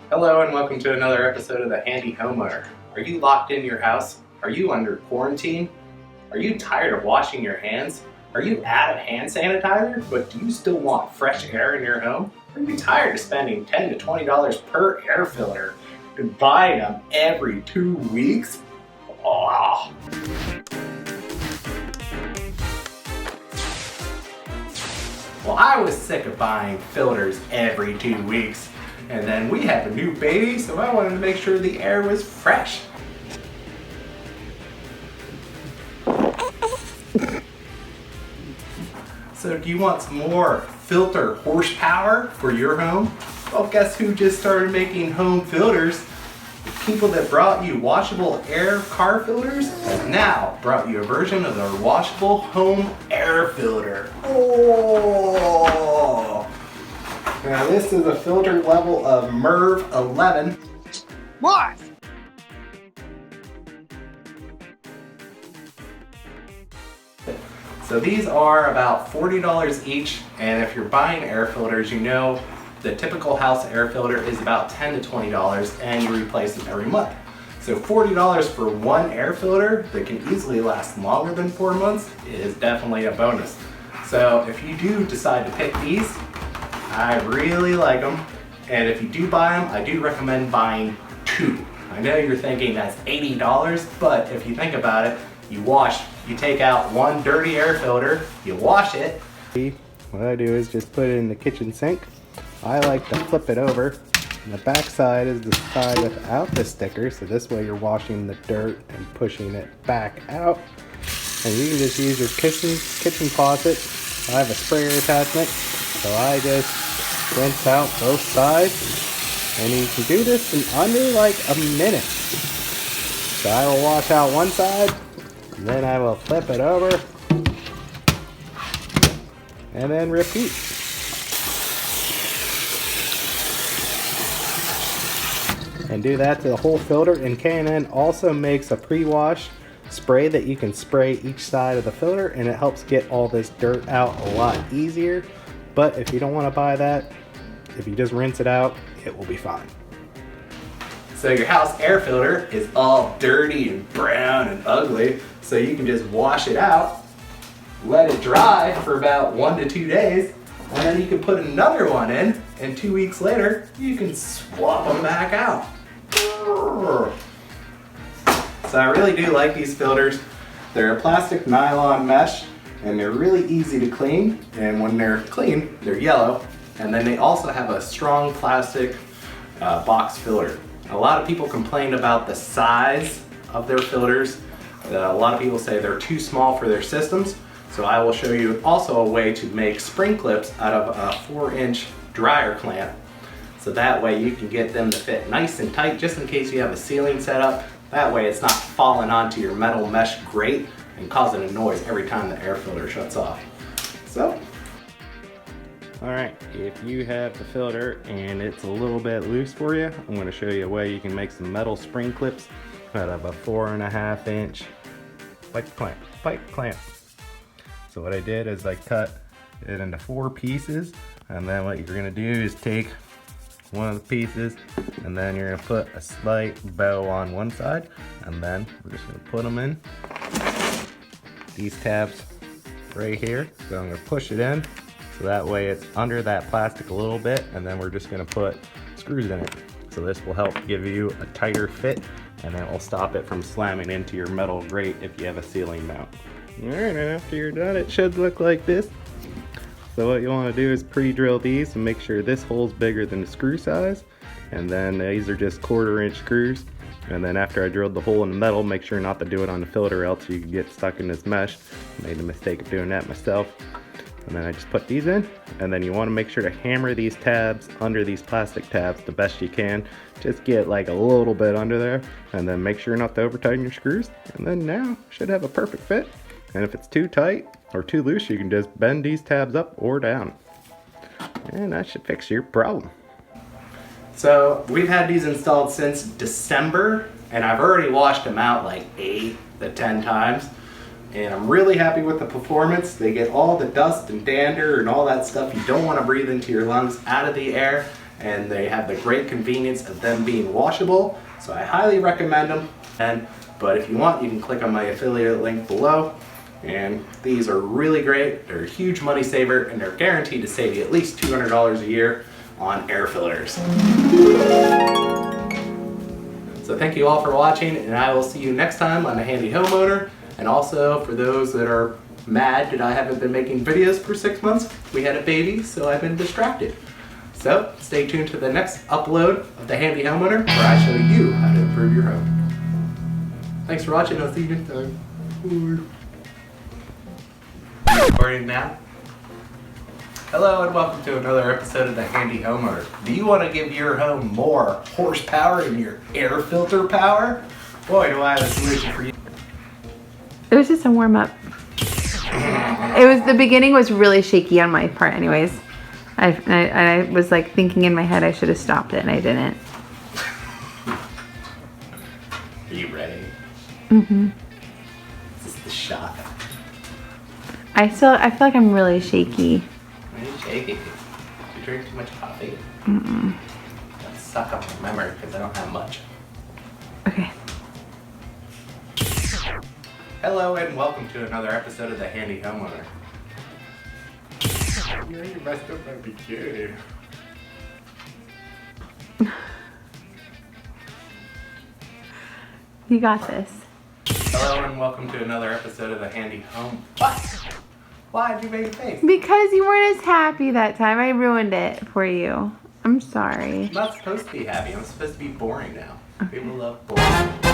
Hello and welcome to another episode of the Handy Homeowner. Are you locked in your house? Are you under quarantine? Are you tired of washing your hands? Are you out of hand sanitizer, but do you still want fresh air in your home? Are you tired of spending $10 to $20 per air filter and buying them every 2 weeks? Oh. Well, I was sick of buying filters every 2 weeks. And then we have a new baby, so I wanted to make sure the air was fresh. So do you want some more filter horsepower for your home? Well, guess who just started making home filters? The people that brought you washable air car filters have now brought you a version of the washable home air filter. Oh! Now this is a filter level of MERV 11. What? So these are about $40 each, and if you're buying air filters, you know the typical house air filter is about $10 to $20 and you replace them every month. So $40 for one air filter that can easily last longer than 4 months is definitely a bonus. So if you do decide to pick these, I really like them, and if you do buy them, I do recommend buying 2. I know you're thinking that's $80, but if you think about it, you take out one dirty air filter, you wash it. What I do is just put it in the kitchen sink. I like to flip it over, and the back side is the side without the sticker, so this way you're washing the dirt and pushing it back out. And you can just use your kitchen faucet. I have a sprayer attachment, so I just rinse out both sides, and you can do this in under like a minute. So I will wash out one side, and then I will flip it over, and then repeat. And do that to the whole filter. And K&N also makes a pre-wash spray that you can spray each side of the filter, and it helps get all this dirt out a lot easier. But if you don't want to buy that, if you just rinse it out, it will be fine. So your house air filter is all dirty and brown and ugly, so you can just wash it out, let it dry for about 1 to 2 days, and then you can put another one in, and 2 weeks later, you can swap them back out. So I really do like these filters. They're a plastic nylon mesh, and they're really easy to clean, and when they're clean, they're yellow. And then they also have a strong plastic box filter. A lot of people complain about the size of their filters. A lot of people say they're too small for their systems. So I will show you also a way to make spring clips out of a 4-inch dryer clamp. So that way you can get them to fit nice and tight, just in case you have a ceiling set up. That way it's not falling onto your metal mesh grate and causing a noise every time the air filter shuts off. So, alright, if you have the filter and it's a little bit loose for you, I'm going to show you a way you can make some metal spring clips out of a 4.5-inch pipe clamp. So what I did is I cut it into 4 pieces, and then what you're going to do is take one of the pieces, and then you're going to put a slight bow on one side, and then we're just going to put them in these tabs right here. So I'm going to push it in, so that way it's under that plastic a little bit, and then we're just going to put screws in it. So this will help give you a tighter fit, and then it will stop it from slamming into your metal grate if you have a ceiling mount. Alright, and after you're done, it should look like this. So what you want to do is pre-drill these and make sure this hole's bigger than the screw size, and then these are just 1/4-inch screws. And then after I drilled the hole in the metal, make sure not to do it on the filter, else you can get stuck in this mesh. I made the mistake of doing that myself. And then I just put these in, and then you want to make sure to hammer these tabs under these plastic tabs the best you can. Just get like a little bit under there, and then make sure not to over tighten your screws, and then now should have a perfect fit. And if it's too tight or too loose, you can just bend these tabs up or down, and that should fix your problem. So we've had these installed since December, and I've already washed them out like 8 to 10 times. And I'm really happy with the performance. They get all the dust and dander and all that stuff you don't want to breathe into your lungs out of the air. and they have the great convenience of them being washable, so I highly recommend them. But if you want, you can click on my affiliate link below. And these are really great. They're a huge money saver, and they're guaranteed to save you at least $200 a year on air filters. So thank you all for watching, and I will see you next time on The Handy Homeowner. And also, for those that are mad that I haven't been making videos for 6 months, we had a baby, so I've been distracted. So stay tuned to the next upload of The Handy Homeowner, where I show you how to improve your home. Thanks for watching. I'll see you next time. Bye. Recording now. Hello and welcome to another episode of The Handy Homeowner. Do you want to give your home more horsepower and your air filter power? Boy, do I have a solution for you. It was just a warm up. The beginning was really shaky on my part anyways. I was like thinking in my head I should have stopped it and I didn't. Are you ready? Mm-hmm. This is the shot. I feel like I'm really shaky. Are you shaky? You drink too much coffee? Mm-mm. Let's suck up my memory because I don't have much. Okay. Hello and welcome to another episode of The Handy Homeowner. You messed up my bikini. You got this. Hello and welcome to another episode of The Handy Home. What? Why did you make a face? Because you weren't as happy that time. I ruined it for you. I'm sorry. I'm not supposed to be happy. I'm supposed to be boring now. Okay. People love boring.